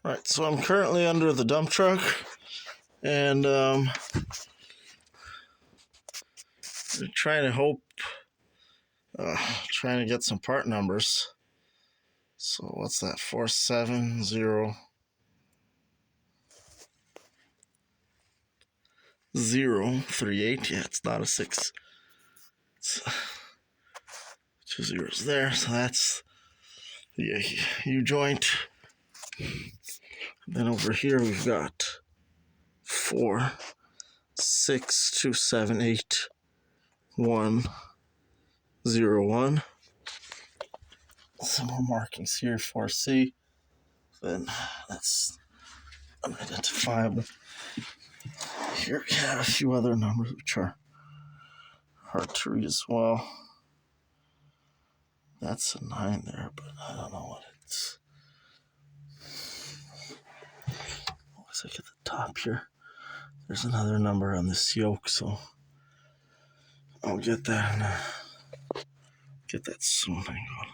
Right, so I'm currently under the dump truck, and trying to get some part numbers. So what's that? 47038. Yeah, it's not a 6. It's 2 zeros there. So that's the U joint. Then over here we've got 4, 6, 2, 7, 8, 1, 0, 1. Some more markings here, 4C. Then that's unidentifiable. Here we have a few other numbers which are hard to read as well. That's a 9 there, but I don't know what it's. Looks like at the top here, there's another number on this yoke, so I'll get that soon. Hang on.